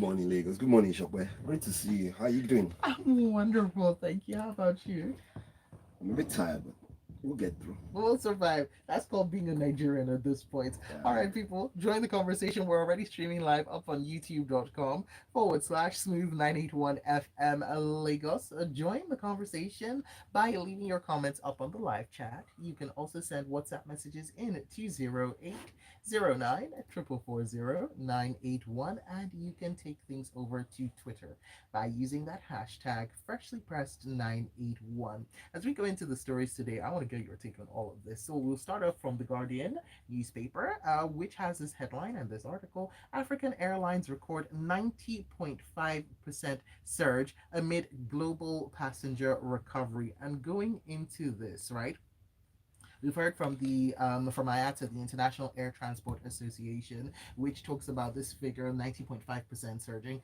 morning, Lagos. Good morning, Sope. Great to see you. How are you doing? I'm wonderful, thank you. How about you? I'm a bit tired, but we'll get through. We'll survive. That's called being a Nigerian at this point. All Yeah. right, people, join the conversation. We're already streaming live up on youtube.com/smooth981 FM Lagos. Join the conversation by leaving your comments up on the live chat. You can also send WhatsApp messages in 20809440981, and you can take things over to Twitter by using that hashtag FreshlyPressed981. As we go into the stories today, I want to get your take on all of this. So we'll start off from the Guardian newspaper, which has this headline and this article: African airlines record 90.5% surge amid global passenger recovery. And going into this, right? We've heard from the from IATA, the International Air Transport Association, which talks about this figure 90.5% surging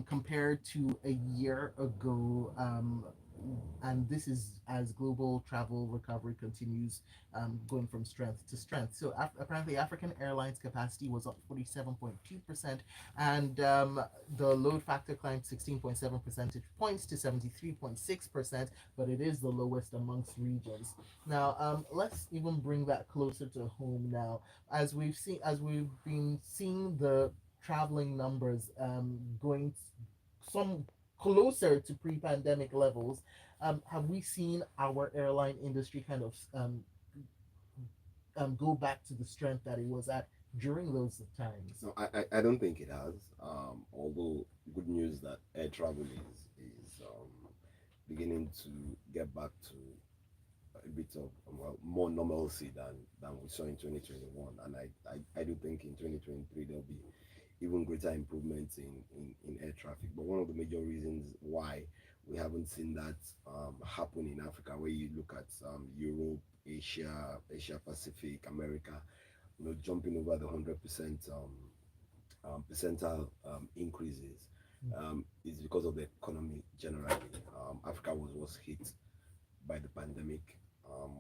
compared to a year ago. And this is as global travel recovery continues, going from strength to strength. So apparently, African Airlines capacity was up 47.2%, and the load factor climbed 16.7 percentage points to 73.6%, but it is the lowest amongst regions. Now, let's even bring that closer to home now, as we've been seeing the traveling numbers going some closer to pre-pandemic levels. Have we seen our airline industry kind of go back to the strength that it was at during those times? No, I don't think it has. Although good news that air travel is beginning to get back to a bit of more normalcy than we saw in 2021, and I do think in 2023 there'll be even greater improvements in air traffic. But one of the major reasons why we haven't seen that happen in Africa, where you look at Europe, Asia Pacific, America, jumping over the 100% percentile increases, is because of the economy generally. Africa was hit by the pandemic.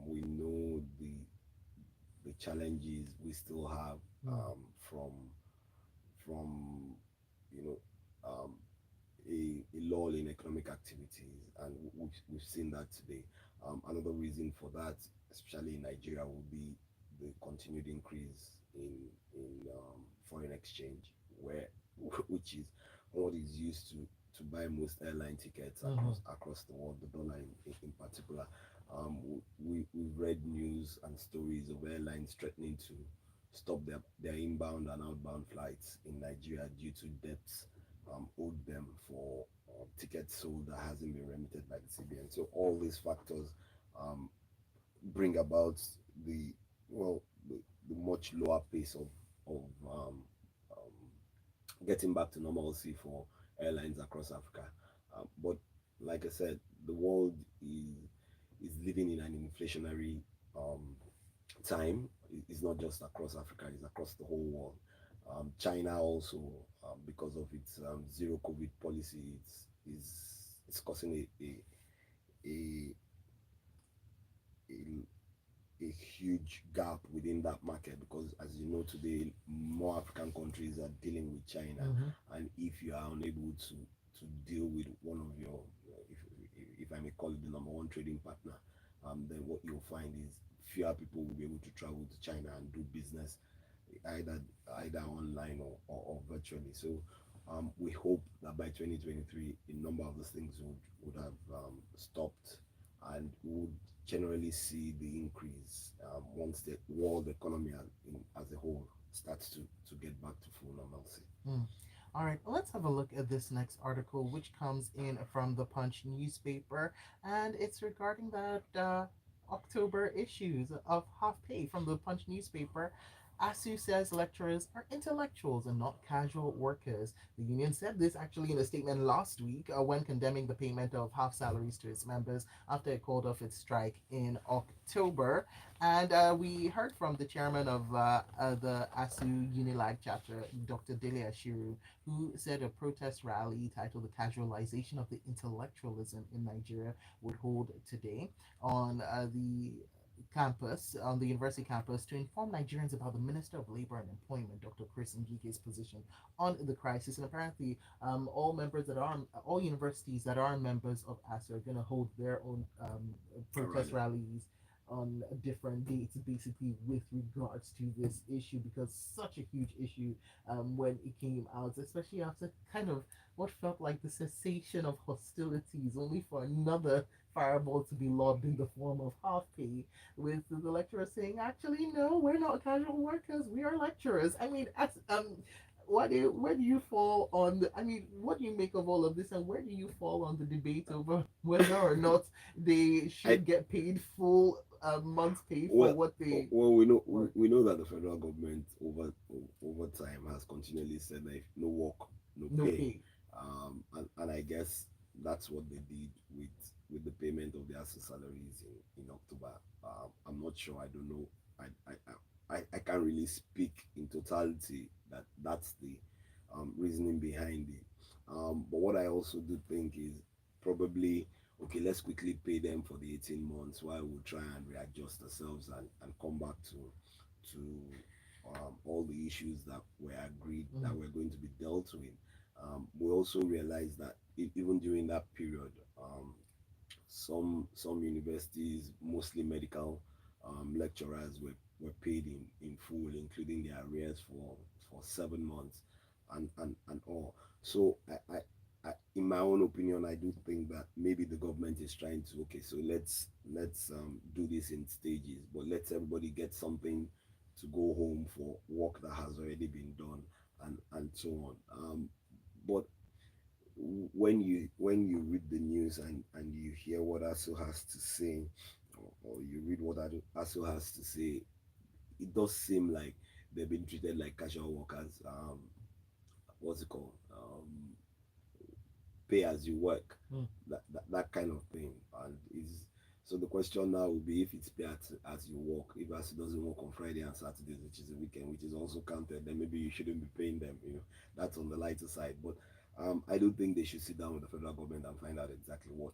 We know the challenges we still have from you know um, a lull in economic activities, and we've seen that today. Another reason for that, especially in Nigeria, will be the continued increase in foreign exchange, where which is what is used to buy most airline tickets across the world, the dollar in particular. We've read news and stories of airlines threatening to stop their inbound and outbound flights in Nigeria due to debts owed them for tickets sold that hasn't been remitted by the CBN. So all these factors um, bring about the well the much lower pace of getting back to normalcy for airlines across Africa. But like I said, the world is living in an inflationary time. It's not just across Africa; it's across the whole world. China also, because of its zero COVID policy, it's causing a, a a huge gap within that market, because as you know today, more African countries are dealing with China, and if you are unable to deal with one of your if I may call it the number one trading partner, then what you'll find is fewer people will be able to travel to China and do business either either online or virtually. So we hope that by 2023 a number of those things would have stopped, and would generally see the increase once the world economy as a whole starts to get back to full normalcy. Mm. All right, let's have a look at this next article, which comes in from the Punch newspaper, and it's regarding that October issues of half pay from the Punch newspaper. ASU says lecturers are intellectuals and not casual workers. The union said this actually in a statement last week when condemning the payment of half salaries to its members after it called off its strike in October. And we heard from the chairman of the ASU Unilag chapter, Dr. Dele Ashiru, who said a protest rally titled "The Casualization of the Intellectualism in Nigeria" would hold today on the campus, on the university campus, to inform Nigerians about the Minister of Labor and Employment, Dr. Chris Ngike's position on the crisis. And apparently, all universities that are members of ASU are going to hold their own protest Alrighty. rallies on different dates, basically with regards to this issue, because such a huge issue when it came out, especially after kind of what felt like the cessation of hostilities, only for another fireball to be lobbed in the form of half pay, with the lecturer saying, "Actually, no, we're not casual workers. We are lecturers." I mean, where do you fall on the? I mean, what do you make of all of this, and where do you fall on the debate over whether or not they I should get paid full month's pay for well, what they well, we know work? we know that the federal government over time has continually said that if no work, no No pay, pay. and I guess that's what they did with the payment of their salaries in October. I'm not sure. I don't know. I can't really speak in totality that that's the reasoning behind it. But what I also do think is probably okay, let's quickly pay them for the 18 months while we try and readjust ourselves and come back to all the issues that were agreed that Mm, were going to be dealt with. We also realized that even during that period, some universities, mostly medical lecturers, were paid in full, including their arrears for 7 months and all. So in my own opinion, I do think that maybe the government is trying to okay, so let's do this in stages, but let's everybody get something to go home for work that has already been done and so on. But when you read the news and you hear what ASO has to say, or you read what ASO has to say, it does seem like they've been treated like casual workers. What's it called? Pay as you work, mm, that kind of thing. And is so the question now will be if it's pay as you work. If ASO doesn't work on Friday and Saturdays, which is a weekend, which is also counted, then maybe you shouldn't be paying them. That's on the lighter side. But I do think they should sit down with the federal government and find out exactly what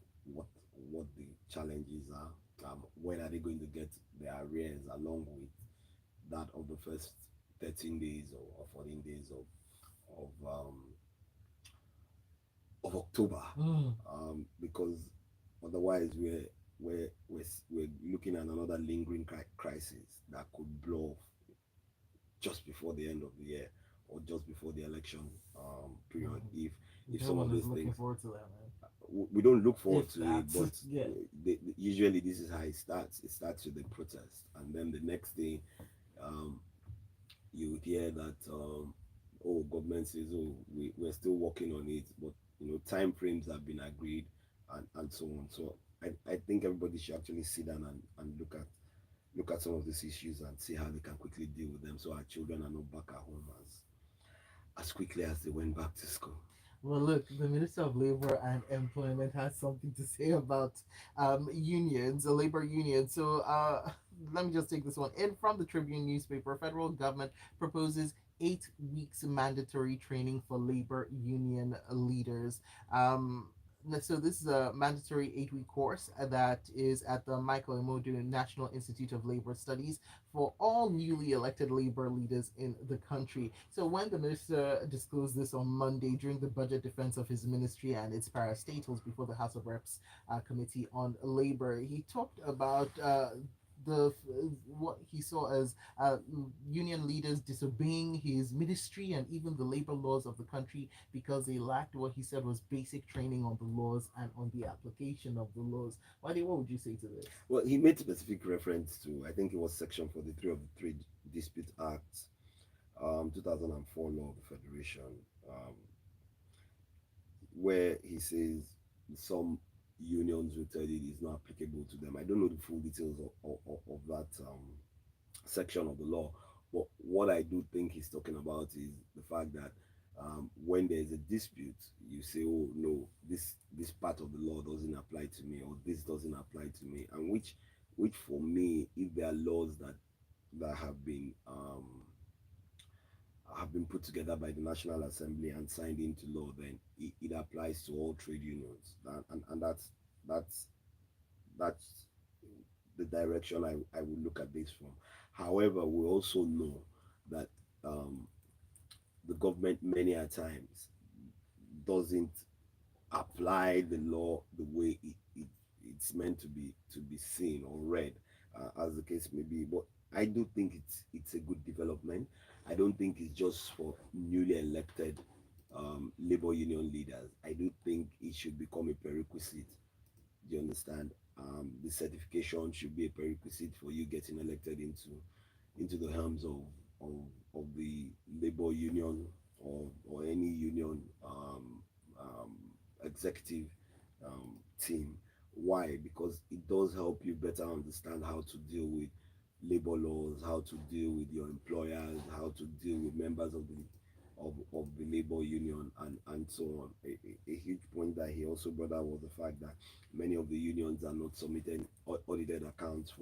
the challenges are. When are they going to get their arrears along with that of the first 13 days or 14 days of October? mm. Because otherwise we're looking at another lingering crisis that could blow off just before the end of the year or just before the election period Mhm. if No some of one is these looking things forward to that, man. we don't look forward If to it, that's but yeah. usually this is how it starts. It starts with the protest, and then the next day, um, you would hear that oh, government says oh we're still working on it, but time frames have been agreed and so on. So I think everybody should actually sit down and look at some of these issues and see how they can quickly deal with them so our children are not back at home as quickly as they went back to school. Well, look, the Minister of Labor and Employment has something to say about unions, the labor union. So let me just take this one in from the Tribune newspaper. Federal government proposes 8 weeks mandatory training for labor union leaders. Um, so this is a mandatory 8-week course that is at the Michael Imodu National Institute of Labor Studies for all newly elected labor leaders in the country. So when the minister disclosed this on Monday during the budget defense of his ministry and its parastatals before the House of Reps Committee on Labor, he talked about the what he saw as union leaders disobeying his ministry and even the labor laws of the country because they lacked what he said was basic training on the laws and on the application of the laws. What would you say to this? Well, he made specific reference to, I think it was Section 43 of the Trade Dispute Act, 2004 Law of the Federation, um, where he says some unions will tell you it is not applicable to them. I don't know the full details of that section of the law, but what I do think he's talking about is the fact that when there is a dispute, you say, "Oh no, this part of the law doesn't apply to me, or this doesn't apply to me," and which for me, if there are laws that have been put together by the National Assembly and signed into law, then it applies to all trade unions, and that's that's the direction I would look at this from. However, we also know that um, the government many a times doesn't apply the law the way it's meant to be seen or read, as the case may be. But I do think it's a good development. I don't think it's just for newly elected labor union leaders. I do think it should become a prerequisite. Do you understand? The certification should be a prerequisite for you getting elected into the helms of, of the labor union or any union um, executive team. Why? Because it does help you better understand how to deal with labor laws, how to deal with your employers, how to deal with members of the labor union, and so on. A huge point that he also brought out was the fact that many of the unions are not submitting audited accounts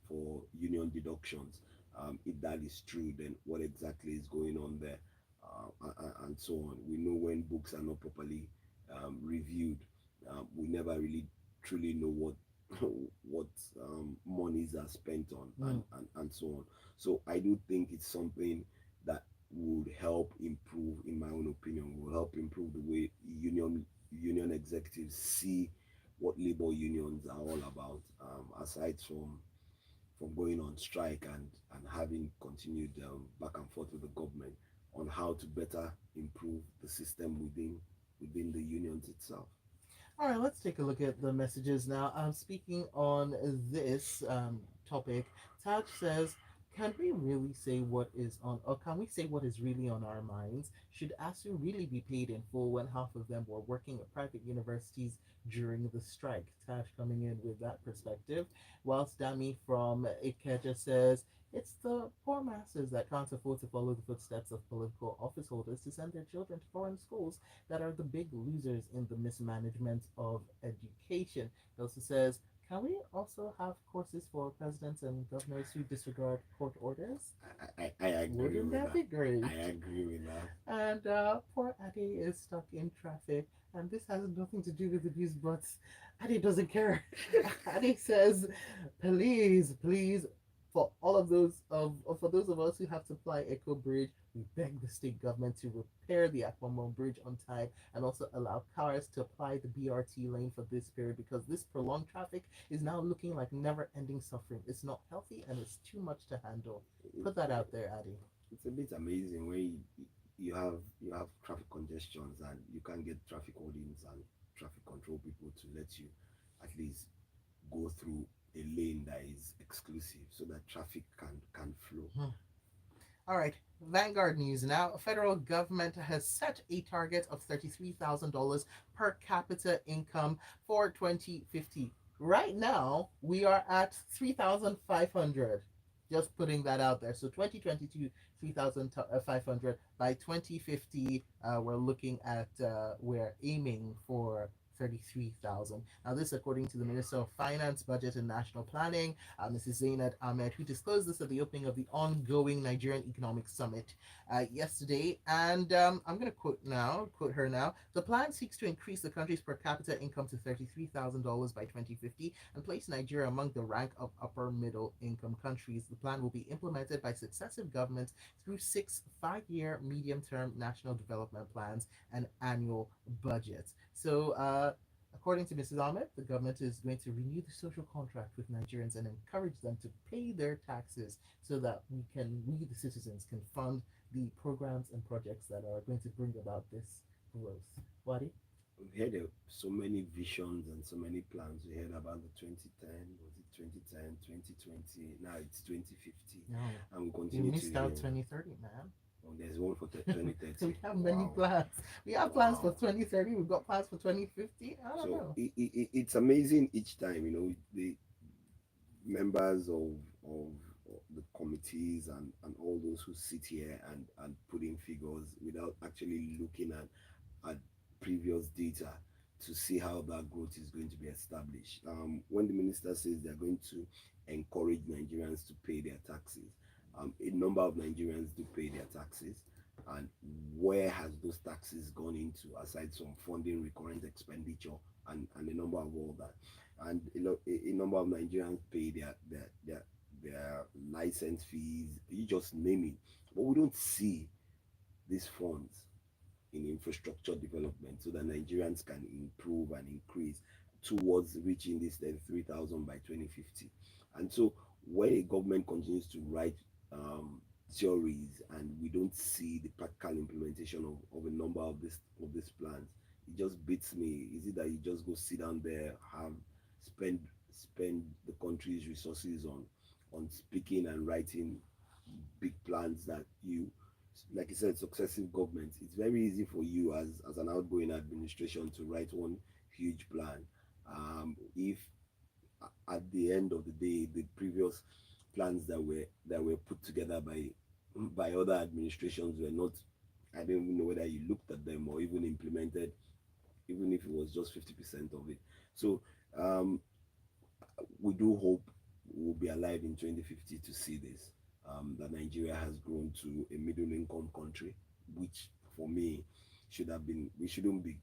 for union deductions. If that is true, then what exactly is going on there, and so on. We know when books are not properly reviewed, we never really truly know what what monies are spent on, and so on. So I do think it's something that would help improve, in my own opinion, will help improve the way union executives see what labor unions are all about. Aside from going on strike and having continued back and forth with the government on how to better improve the system within the unions itself. All right, let's take a look at the messages now. Speaking on this topic, Taj says, "Can we really say what is on, or can we say what is really on our minds? Should ASU really be paid in full when half of them were working at private universities during the strike?" Taj coming in with that perspective, whilst Dami from Ikeja says, "It's the poor masses that can't afford to follow the footsteps of political office holders to send their children to foreign schools that are the big losers in the mismanagement of education." He also says, "Can we also have courses for presidents and governors who disregard court orders? I agree Wouldn't with that that. be great?" I agree with that. And poor Ade is stuck in traffic. And this has nothing to do with the news, but Ade doesn't care. Ade says, "Please, please, for all of those for those of us who have to fly Echo Bridge, we beg the state government to repair the Aquamon Bridge on time and also allow cars to apply the BRT lane for this period because this prolonged traffic is now looking like never-ending suffering. It's not healthy and it's too much to handle." Put that out there, Ade. It's a bit amazing when you have traffic congestions and you can get traffic wardens and traffic control people to let you at least go through a lane that is exclusive so that traffic can flow. All right, Vanguard News now. Federal government has set a target of $33,000 per capita income for 2050. Right now, we are at 3,500. Just putting that out there. So 2022, 3,500. By 2050, we're looking at, we're aiming for 33,000. Now, this according to the Minister of Finance, Budget and National Planning, Mrs. Zainab Ahmed, who disclosed this at the opening of the ongoing Nigerian Economic Summit yesterday. And I'm going to quote her now. "The plan seeks to increase the country's per capita income to $33,000 by 2050 and place Nigeria among the rank of upper middle income countries. The plan will be implemented by successive governments through 6 5-year medium term national development plans and annual budgets." So, according to Mrs. Ahmed, the government is going to renew the social contract with Nigerians and encourage them to pay their taxes so that we the citizens, can fund the programs and projects that are going to bring about this growth. Wadi? We've heard of so many visions and so many plans. We heard about the 2010, was it 2010, 2020, now it's 2050, No, and we you continue to missed out hear. 2030, man. Oh, there's one for So 2030. we have many Wow. plans. We have plans for Wow. 2030. We've got plans for 2050. I don't So know. it's amazing each time, the members of the committees and all those who sit here and put in figures without actually looking at previous data to see how that growth is going to be established. When the minister says they're going to encourage Nigerians to pay their taxes, a number of Nigerians do pay their taxes. And where has those taxes gone into, aside from funding recurrent expenditure and a number of all that? and a number of Nigerians pay their license fees. You just name it, but we don't see these funds in infrastructure development so that Nigerians can improve and increase towards reaching this 33,000 by 2050. And so when a government continues to write theories and we don't see the practical implementation of a number of these plans, it just beats me. Is it that you just go sit down there, have spend spend the country's resources on speaking and writing big plans that you, like you said, successive governments, it's very easy for you as an outgoing administration to write one huge plan. If at the end of the day the previous plans that were put together by other administrations were not, I don't even know whether you looked at them or even implemented, even if it was just 50% of it. So um, we do hope we'll be alive in 2050 to see this. That Nigeria has grown to a middle income country, which for me should have been. We shouldn't be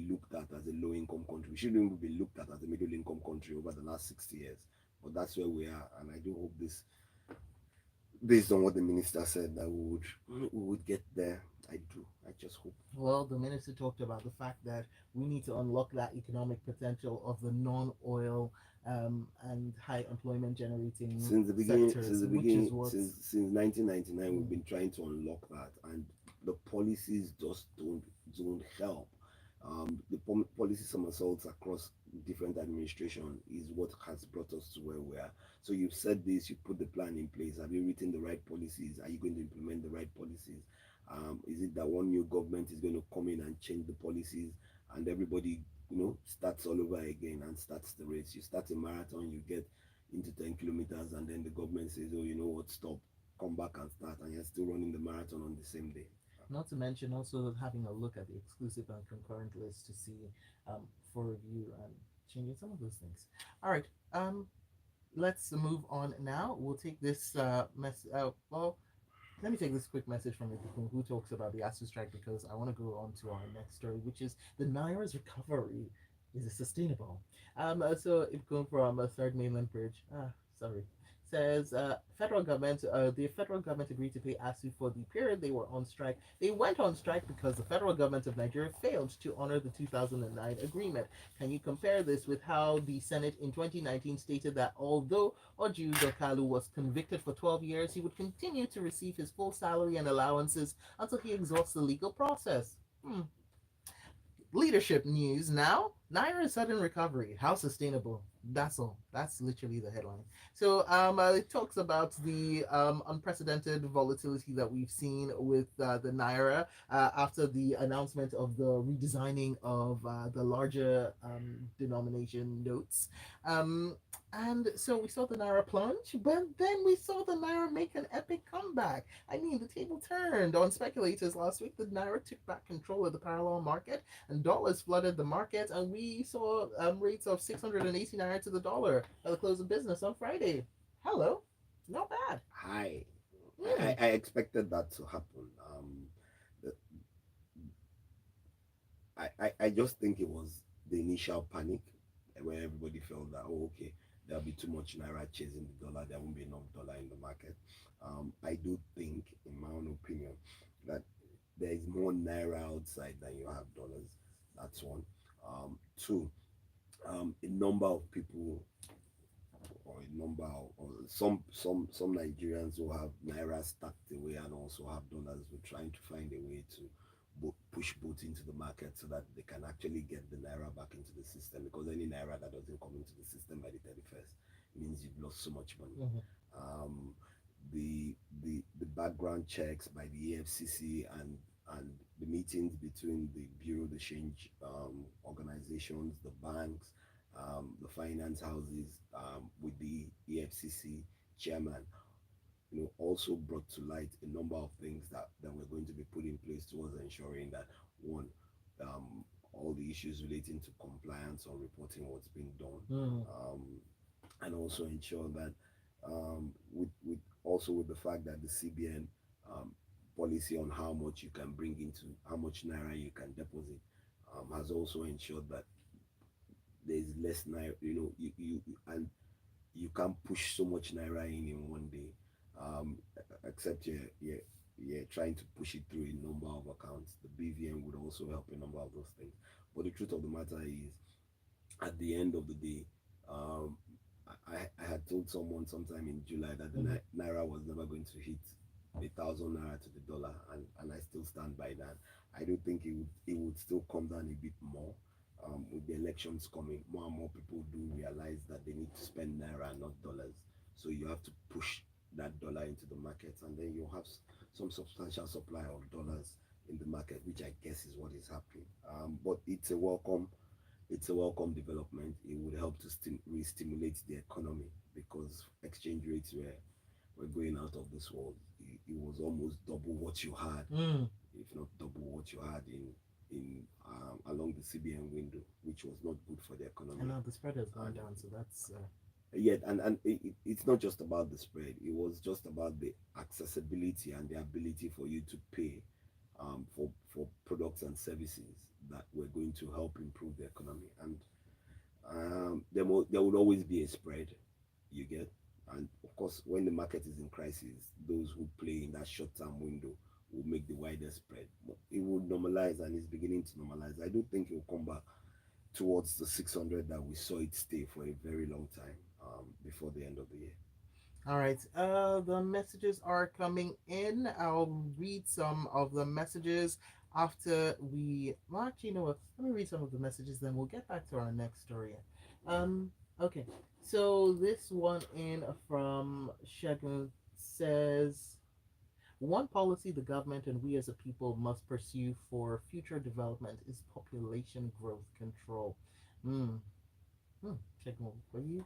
looked at as a low income country. We shouldn't even be looked at as a middle income country over the last 60 years. But that's where we are, and I do hope this, based on what the minister said, that we would get there. I do. I just hope. Well, the minister talked about the fact that we need to unlock that economic potential of the non-oil and high employment generating Since sectors, the which is beginning, what. since 1999, we've Mm, been trying to unlock that, and the policies just don't help. The policy somersaults across different administration is what has brought us to where we are. So you've said this, you put the plan in place. Have you written the right policies? Are you going to implement the right policies? Is it that one new government is going to come in and change the policies, and everybody, starts all over again and starts the race? You start a marathon, you get into 10 kilometers, and then the government says, oh, you know what, stop, come back and start, and you're still running the marathon on the same day. Not to mention also having a look at the exclusive and concurrent list to see for review and changing some of those things. All right. Let's move on now. We'll take this well, let me take this quick message from Ipikun who talks about the ASU strike because I want to go on to our next story, which is the Naira's recovery. Is it sustainable? So Ipikun from Third Mainland Bridge, sorry, says the federal government agreed to pay ASU for the period they were on strike. They went on strike because the federal government of Nigeria failed to honor the 2009 agreement. Can you compare this with how the Senate in 2019 stated that although Oju Dokalu was convicted for 12 years, he would continue to receive his full salary and allowances until he exhausts the legal process? Leadership news now. Naira's sudden recovery. How sustainable? That's all. That's literally the headline. So it talks about the unprecedented volatility that we've seen with the Naira after the announcement of the redesigning of the larger denomination notes. Um, and so we saw the Naira plunge, but then we saw the Naira make an epic comeback. I mean, the table turned on speculators last week. The Naira took back control of the parallel market and dollars flooded the market, and we saw rates of 689 to the dollar at the close of business on Friday. Hello, not bad. Hi. Hmm. I expected that to happen. The- I just think it was the initial panic where everybody felt that, oh, okay, there'll be too much naira chasing the dollar, there won't be enough dollar in the market. I do think, in my own opinion, that there is more naira outside than you have dollars. That's one. Two, a number of people, or a number of, or some Nigerians who have naira stacked away and also have dollars, were trying to find a way to push both into the market so that they can actually get the naira back into the system, because any naira that doesn't come into the system by the 31st means you've lost so much money. Mhm. Um, the background checks by the EFCC and the meetings between the Bureau de Change organizations, the banks, the finance houses, with the EFCC chairman, also brought to light a number of things that were going to be put in place towards ensuring that, one, all the issues relating to compliance or reporting what's being done, Hmm. and also ensure that, with also with the fact that the CBN policy on how much you can bring into, how much naira you can deposit, has also ensured that there's less naira. And you can't push so much naira in one day, except you're trying to push it through a number of accounts. The BVN would also help a number of those things. But the truth of the matter is, at the end of the day, um, I had told someone sometime in July that the naira was never going to hit 1,000 naira to the dollar, and I still stand by that. I do think it would still come down a bit more. With the elections coming, more and more people do realize that they need to spend naira, not dollars. So you have to push that dollar into the market, and then you'll have some substantial supply of dollars in the market, which I guess is what is happening. But it's a welcome development. It would help to re-stimulate the economy, because exchange rates were going out of this world. It was almost double what you had, if not double what you had in along the CBN window, which was not good for the And economy. now the spread has gone And down, so that's yet, and it's not just about the spread. It was just about the accessibility and the ability for you to pay, for products and services that were going to help improve the economy. And there would always be a spread, you get. And of course, when the market is in crisis, those who play in that short-term window will make the wider spread. But it will normalize, and it's beginning to normalize. I do think it will come back towards the 600 that we saw it stay for a very long time, before the end of the year. all right. The messages are coming in. I'll read some of the messages after we. Well, actually, you know what? Let me read some of the messages, then we'll get back to our next story. Um. Okay. So this one in from Shagun says, one policy the government and we as a people must pursue for future development is population growth control. Hmm. Hmm. Checkmate. Were you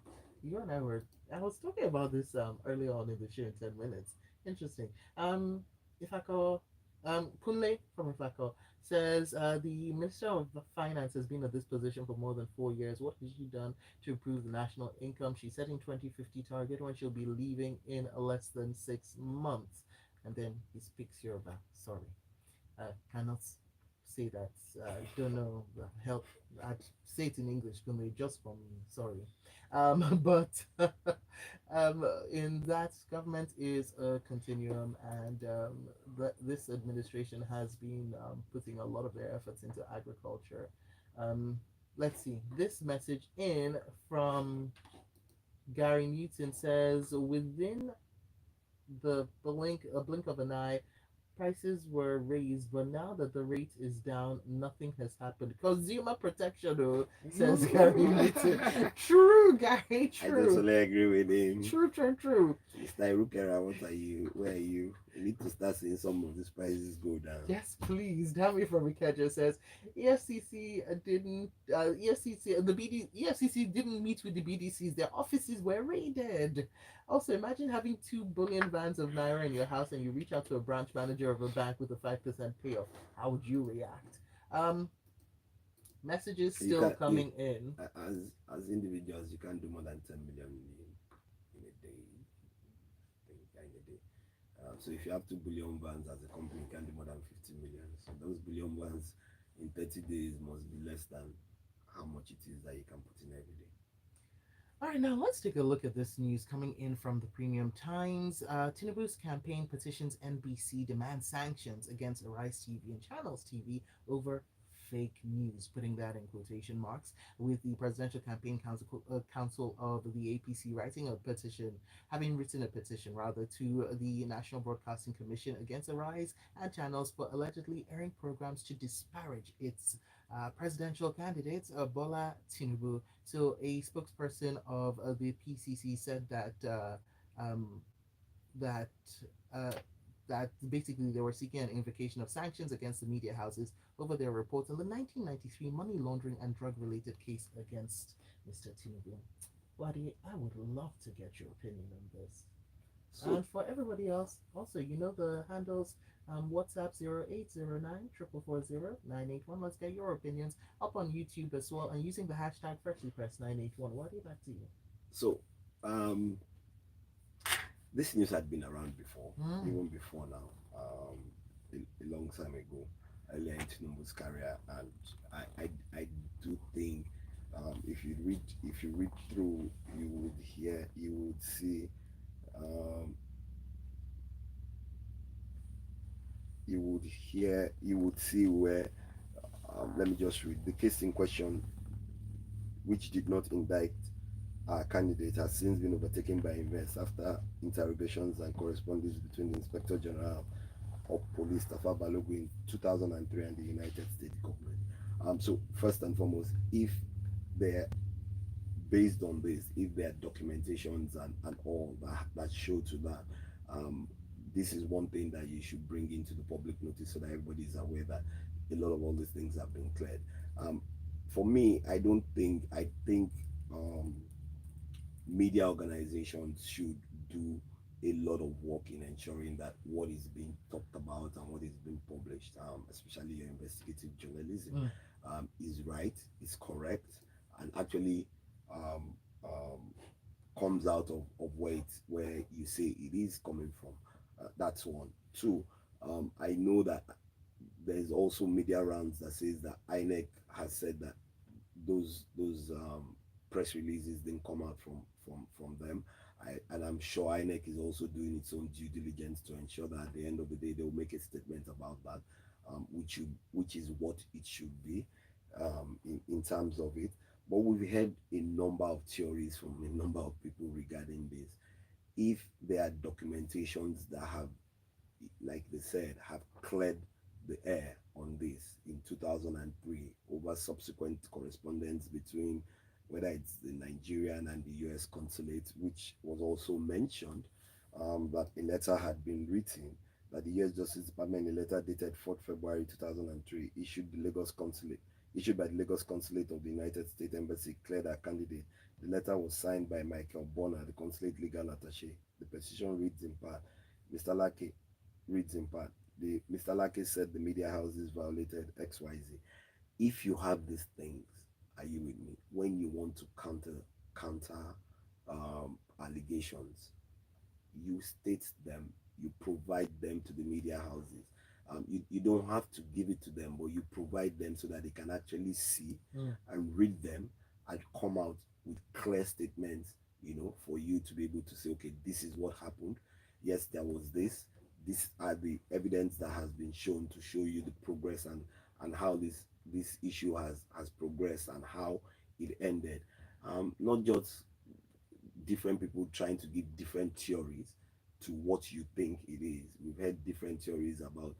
and I were I was talking about this earlier on in the show in 10 minutes. Interesting. Ifako Kunle from Ifako says the Minister of Finance has been at this position for more than 4 years. What has she done to improve the national income? She's setting 2050 target when she'll be leaving in less than 6 months. And then he speaks Yoruba. Sorry. Cannot say that. Don't know the help. I'd say it in English, Kunle, just for me. Sorry. But in that, government is a continuum, and this administration has been putting a lot of their efforts into agriculture. Um, let's see. This message in from Gary Newton says, within the blink of an eye, prices were raised, but now that the rate is down, nothing has happened. Consumer protection, oh, says Gary Newton. True, Gary, I true. totally agree with him. True. Mr. Irukera, what are you? Where are you? You need to start seeing some of these prices go down. Yes, please. Dami from Ikeja says EFCC didn't. EFCC didn't meet with the BDCs. Their offices were raided. Also, imagine having 2 billion vans of naira in your house, and you reach out to a branch manager of a bank with a 5% payoff. How would you react? Um, Messages You still can't, coming in. as individuals, you can't do more than 10 million in a day. In a day. So if you have 2 billion vans as a company, you can't do more than 50 million. So those billion vans in 30 days must be less than how much it is that you can put in every day. All right, now let's take a look at this news coming in from the Premium Times. Tinubu's campaign petitions NBC demand sanctions against Arise TV and Channels TV over fake news, putting that in quotation marks, with the Presidential Campaign Council of the APC having written a petition rather to the National Broadcasting Commission against Arise and Channels for allegedly airing programs to disparage its presidential candidate, Bola Tinubu. So a spokesperson of the PCC said um, that uh, that basically they were seeking an invocation of sanctions against the media houses over their reports on the 1993 money laundering and drug-related case against Mr. Tinubu. Wadi, I would love to get your opinion on this. So, And for everybody else, also, you know the handles WhatsApp 0809 Let's get your opinions up on YouTube as well, and using the hashtag FreshlyPressed981. What do you back to you? so um, this news had been around before, Mm. even before now, a long time ago, earlier in Tinubu's career, and I do think If you read through, you would see, um, you would see where, let me just read the case in question, which did not indict our candidate, has since been overtaken by events after interrogations and correspondence between the Inspector General of Police Tafa Balogun in 2003 and the United States government. So first and foremost, if they're based on this, if there are documentations and all that show to that, um, this is one thing that you should bring into the public notice so that everybody is aware that a lot of all these things have been cleared. Um, for me, I think um, media organizations should do a lot of work in ensuring that what is being talked about and what is being published, especially your investigative journalism, Mm. is right, is correct, and actually um, um, comes out of where you say it is coming from. That's one. Two, I know that there's also media rounds that says that INEC has said that those press releases didn't come out from them. And I'm sure INEC is also doing its own due diligence to ensure that at the end of the day they'll make a statement about that, which is what it should be, in terms of it. But we've heard a number of theories from a number of people regarding this. If there are documentations that have, like they said, have cleared the air on this in 2003 over subsequent correspondence between whether it's the Nigerian and the US consulate, which was also mentioned, that a letter had been written, that the US Justice Department, in a letter dated 4th February 2003, issued by the Lagos Consulate of the United States Embassy, cleared our candidate. The letter was signed by Michael Bonner, the consulate legal attaché. The petition reads in part, Mr. Lake reads in part, Mr. Lake said the media houses violated XYZ. If you have these things, are you with me? When you want to counter allegations, you state them, you provide them to the media houses. You don't have to give it to them, but you provide them so that they can actually see Mm. and read them and come out with clear statements, for you to be able to say, okay, this is what happened. Yes, there was this. These are the evidence that has been shown to show you the progress and how this issue has progressed and how it ended. Not just different people trying to give different theories to what you think it is. We've heard different theories about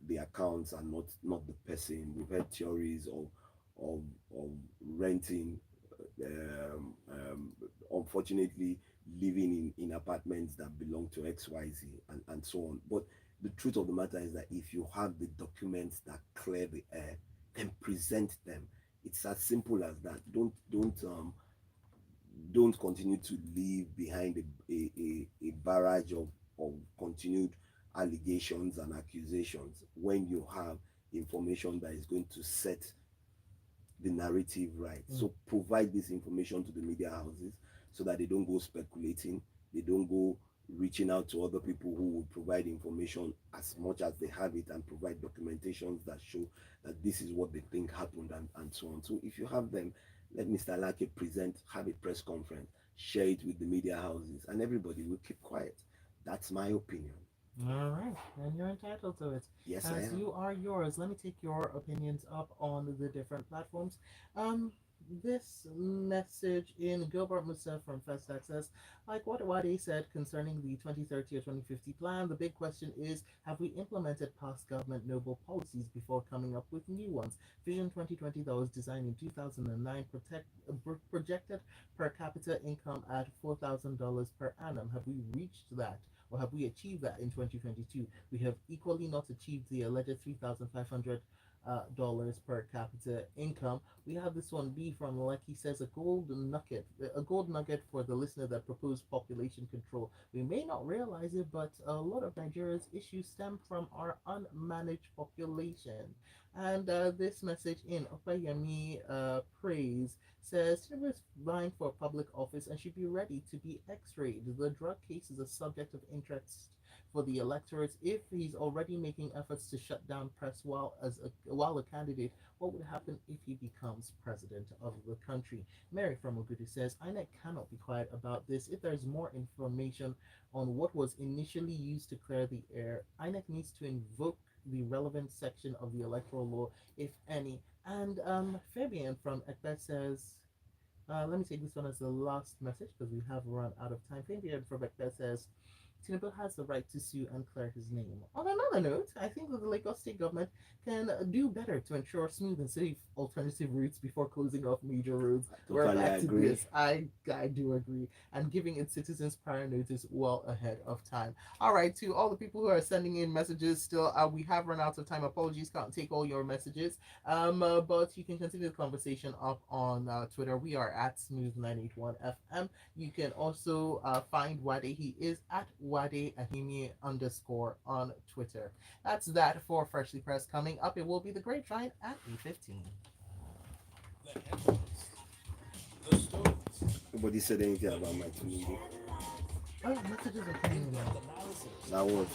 the accounts and not the person. We've heard theories of renting, unfortunately living in apartments that belong to XYZ and so on. But the truth of the matter is that if you have the documents that clear the air, then present them. It's as simple as that. Don't continue to leave behind a barrage of continued allegations and accusations when you have information that is going to set the narrative right. Mm. So provide this information to the media houses so that they don't go speculating, they don't go reaching out to other people who will provide information as much as they have it and provide documentations that show that this is what they think happened and so on. So if you have them, let Mr. Lake present, have a press conference, share it with the media houses, and everybody will keep quiet. That's my opinion. All right, and you're entitled to it. Yes, I As am. you are yours, let me take your opinions up on the different platforms. Um, this message in Gilbert Musa from First Access, like what Wade said concerning the 2030 or 2050 plan, the big question is, have we implemented past government noble policies before coming up with new ones? Vision 2020 that was designed in 2009 projected per capita income at $4,000 per annum. Have we reached that? Or have we achieved that in 2022? We have equally not achieved the alleged $3,500 dollars per capita income. We have this one B from, like he says, a gold nugget for the listener that proposed population control. We may not realize it, but a lot of Nigeria's issues stem from our unmanaged population. And this message in Opeyemi praise says Tinubu is vying for public office and should be ready to be x-rayed. The drug case is a subject of interest for the electorate. If he's already making efforts to shut down press while a candidate, what would happen if he becomes president of the country? Mary from Ogudu says INEC cannot be quiet about this. If there's more information on what was initially used to clear the air, INEC needs to invoke the relevant section of the electoral law, if any. And Fabian from Ekpe says, let me take this one as the last message because we have run out of time. Fabian from Ekpe says, Tinubu has the right to sue and clear his name. On another note, I think that the Lagos state government can do better to ensure smooth and safe alternative routes before closing off major roads. I We're totally back to agree. this. I do agree. And giving its citizens prior notice well ahead of time. All right, to all the people who are sending in messages still, we have run out of time. Apologies, can't take all your messages. But you can continue the conversation up on Twitter. We are at Smooth981FM. You can also find Uade. He is at Uade Ahimie _ on Twitter. That's that for Freshly Pressed. Coming up, it will be the Great Giant at 8:15. The headlines, the stories, Nobody said anything about my Tinubu. Oh, messages are coming in now. the analysis, That was